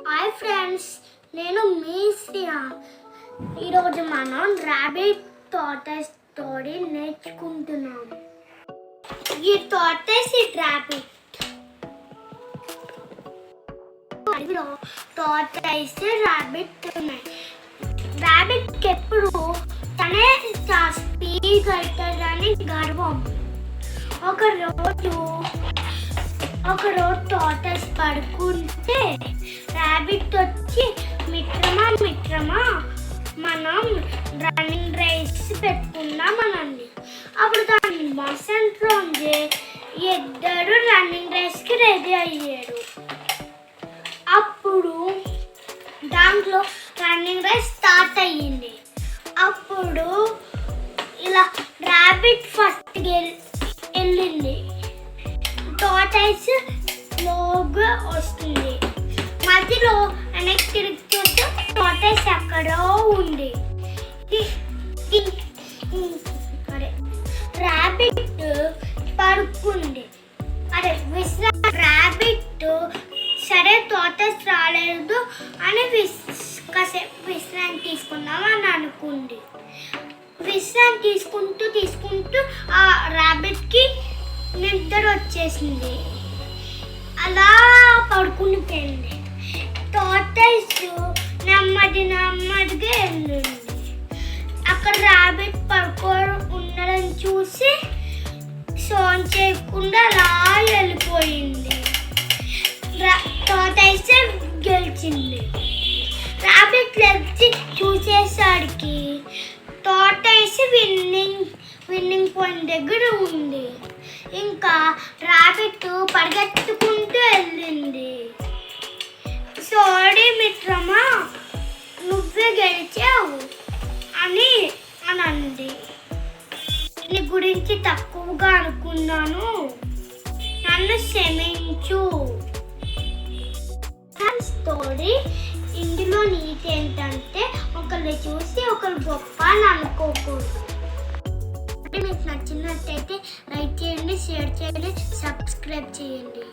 Hi friends, నేను మీ శ్రియా. ఈరోజు మనం రాబిట్ టార్టాయిస్ స్టోరీ నేర్చుకుంటున్నాం. ఈ టార్టాయిస్ రాబిట్ అడవిలో టార్టాయిస్ రాబిట్ ఉన్నాయి. రాబిట్కి ఎప్పుడు తనే స్పీడ్ అవుతుందని గర్వం. ఒకరోజు టార్టాయిస్ పడుకుంటే రాబిట్ వచ్చి మిత్రమా మనం రన్నింగ్ రేస్ పెట్టుకుందాం అనండి. అప్పుడు దాని మనసులోంచి ఇద్దరు రన్నింగ్ రేస్కి రెడీ అయ్యారు. అప్పుడు దాంట్లో రన్నింగ్ రేస్ స్టార్ట్ అయ్యింది. అప్పుడు ఇలా రాబిట్ ఫస్ట్ వెళ్ళింది. టార్టాయిస్ స్లోగా వస్తుంది. మధ్యలో వెనక్కి తిరిగి చూస్తే టార్టాయిస్ ఎక్కడో ఉంది. రాబిట్ పడుకుంది. రాబిట్ సరే టార్టాయిస్ రాలేదు అని కాసేపు విశ్రాంతి తీసుకుందాం అని అనుకుంది. విశ్రాంతి తీసుకుంటూ ఆ రాబిట్కి నిద్ర వచ్చేసింది. అలా పడుకుని పోయింది. టార్టాయిస్ నెమ్మదిగా వెళ్ళింది. అక్కడ రాబిట్ పడుకొని ఉండడం చూసి సౌండ్ చేయకుండా అలా వెళ్ళిపోయింది. టార్టాయిస్ గెలిచింది. రాబిట్ లేచి చూసేసరికి టార్టాయిస్ విన్నింగ్ పాయింట్ దగ్గర ఉంది. ఇంకా రాబిట్ పరిగెత్తుకుంటూ వెళ్ళింది. సారీ మిత్రమా, నువ్వే గెలిచావు అని అంది. నీ గురించి తక్కువగా అనుకున్నాను, నన్ను క్షమించు. స్టోరీ ఇందులో నీతి ఏంటంటే ఒకరిని చూసి ఒకరు గొప్ప అని అనుకోకూడదు. మీకు నచ్చినట్టయితే లైక్ చేయండి, షేర్ చేయండి, సబ్స్క్రైబ్ చేయండి.